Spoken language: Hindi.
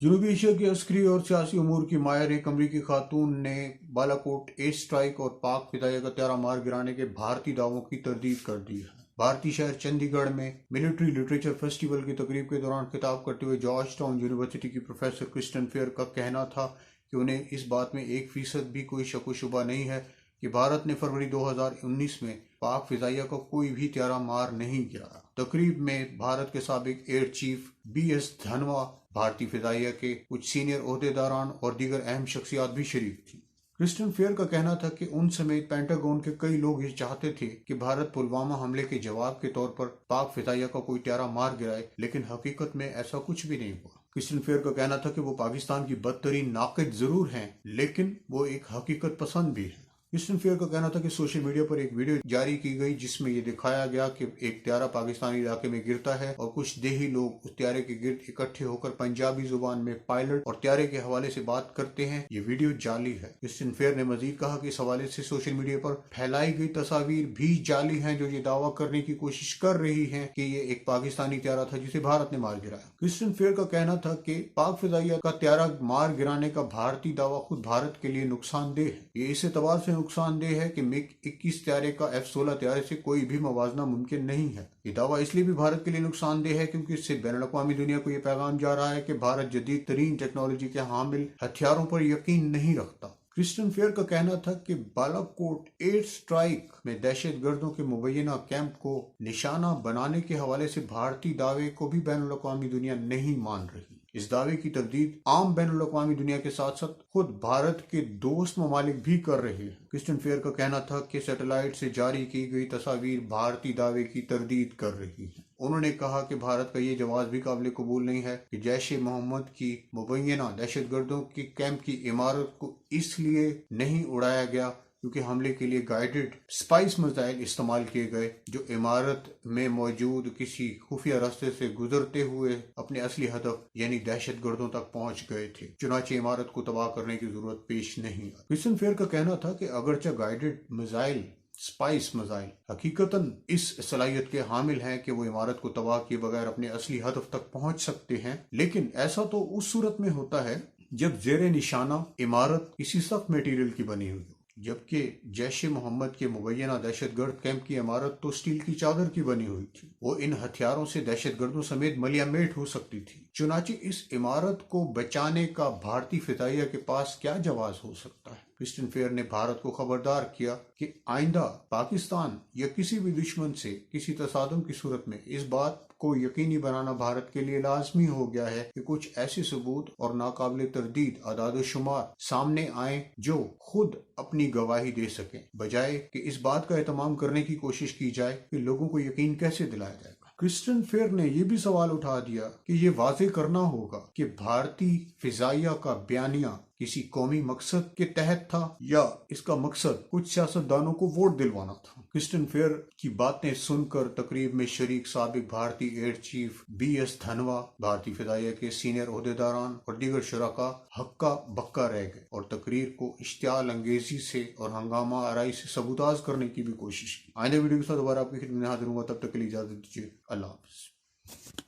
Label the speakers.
Speaker 1: जनूबी एशिया की अस्करी और सियासी उमूर की माहिर एक अमरीकी खातून ने बालाकोट एयर स्ट्राइक और पाक फिदाइया का त्यारा मार गिराने के भारतीय दावों की तरदीद कर दी है। भारतीय शहर चंडीगढ़ में मिलिट्री लिटरेचर फेस्टिवल की तकरीब के दौरान खिताब करते हुए जॉर्ज टाउन यूनिवर्सिटी की प्रोफेसर क्रिस्टन फेयर का कहना था कि उन्हें इस बात में 1% भी कोई शक व शुबा नहीं है कि भारत ने फरवरी 2019 में पाक फिजाइया का कोई भी त्यारा मार नहीं गिराया। तकरीब में भारत के साबिक एयर चीफ BS धनवा, भारतीय फिजाइया के कुछ सीनियर ओहदेदारान और दीगर अहम शख्सियात भी शरीक थी। क्रिस्टन फेयर का कहना था कि उन समेत पेंटागन के कई लोग ये चाहते थे कि भारत पुलवामा हमले के जवाब के तौर पर पाक फिजाइया का कोई त्यारा मार गिराए, लेकिन हकीकत में ऐसा कुछ भी नहीं हुआ। क्रिस्टन फेयर का कहना था कि वो पाकिस्तान की बदतरीन नाक़िद जरूर हैं, लेकिन वो एक हकीकत पसंद भी है। क्रिस्टन फेयर का कहना था कि सोशल मीडिया पर एक वीडियो जारी की गई जिसमें ये दिखाया गया कि एक त्यारा पाकिस्तानी इलाके में गिरता है और कुछ देही लोग उस त्यारे के गिर्द इकट्ठे होकर पंजाबी जुबान में पायलट और त्यारे के हवाले से बात करते हैं। ये वीडियो जाली है। क्रिस्टन फेयर ने मजीद कहा कि इस हवाले से सोशल मीडिया पर फैलाई गई तस्वीर भी जाली है, जो ये दावा करने की कोशिश कर रही है कि ये एक पाकिस्तानी त्यारा था जिसे भारत ने मार गिराया। क्रिस्टन फेयर का कहना था कि पाक फिजाइया का त्यारा मार गिराने का भारतीय दावा खुद भारत के लिए नुकसानदेह है। ये इस एतबार से नुकसानदेह है कि MiG-21 त्यारे का F-16 त्यारे से कोई भी मवाजना मुमकिन नहीं है। ये दावा इसलिए भी भारत के लिए नुकसानदेह है क्योंकि इससे बैनुल-अक़वामी दुनिया को यह पैगाम जा रहा है कि भारत जदीद तरीन टेक्नोलॉजी के हामिल हथियारों पर यकीन नहीं रखता। क्रिस्टन फेयर का कहना था कि बालाकोट एयर स्ट्राइक में दहशतगर्दों के मुबैना कैंप को निशाना बनाने के हवाले से भारतीय दावे को भी बैनुल-अक़वामी दुनिया नहीं मान रही। इस दावे की तरदीद आम बैनुल-अक़वामी दुनिया के साथ साथ खुद भारत के दोस्त ममालिक भी कर रहे हैं। क्रिस्टन फेयर का कहना था कि सैटेलाइट से जारी की गई तस्वीर भारतीय दावे की तरदीद कर रही है। उन्होंने कहा कि भारत का ये जवाब भी काबिल कबूल नहीं है कि जैश-ए-मोहम्मद की मुबैना दहशतगर्दों के कैंप की इमारत को इसलिए नहीं उड़ाया गया क्योंकि हमले के लिए गाइडेड स्पाइस मिसाइल इस्तेमाल किए गए, जो इमारत में मौजूद किसी खुफिया रास्ते से गुजरते हुए अपने असली हदफ यानी दहशतगर्दों तक पहुंच गए थे। चुनाचे इमारत को तबाह करने की जरूरत पेश नहीं आई। क्रिस्टन फेयर का कहना था कि अगरचे गाइडेड मिसाइल स्पाइस मिसाइल हकीकतन इस सलाहियत के हामिल हैं कि वो इमारत को तबाह किए बगैर अपने असली हदफ तक पहुंच सकते हैं, लेकिन ऐसा तो उस सूरत में होता है जब जेरे निशाना इमारत किसी सख्त मटेरियल की बनी हुई हो, जबकि जैश-ए-मोहम्मद के मुबैना दहशतगर्द कैंप की इमारत तो स्टील की चादर की बनी हुई थी। वो इन हथियारों से दहशतगर्दों समेत मलियामेट हो सकती थी। चुनाचे इस इमारत को बचाने का भारतीय फिदाइया के पास क्या जवाब हो सकता है। क्रिस्टन फेयर ने भारत को खबरदार किया कि आइंदा पाकिस्तान या किसी भी दुश्मन से किसी तसादुम की सूरत में इस बात को यकीनी बनाना भारत के लिए लाजमी हो गया है कि कुछ ऐसे सबूत और नाकाबिल तरदीद आदाद शुमार सामने आए जो खुद अपनी गवाही दे सकें, बजाय कि इस बात का एहतमाम करने की कोशिश की जाए कि लोगों को यकीन कैसे दिलाया जाएगा। क्रिस्टन फेयर ने यह भी सवाल उठा दिया कि ये वाज़ेह करना होगा कि भारतीय फिजाइया का बयानिया किसी कौमी मकसद के तहत था या इसका मकसद कुछ सियासतदानों को वोट दिलवाना था। क्रिस्टन फेयर की बातें सुनकर तकरीब में शरीक साबिक भारतीय एयर चीफ BS धनवा, भारतीय फिजाइया के सीनियर ओहदेदारान और दीगर शुरका हक्का बक्का रह गए और तकरीर को इश्तियाल अंगेजी से और हंगामा आराई से सबूताज करने की भी कोशिश की। आइंदा वीडियो के साथ दोबारा आपकी खिदमत में हाजिर हूँगा, तब तक के लिए इजाजत दीजिए। अल्लाह हाफ़िज़।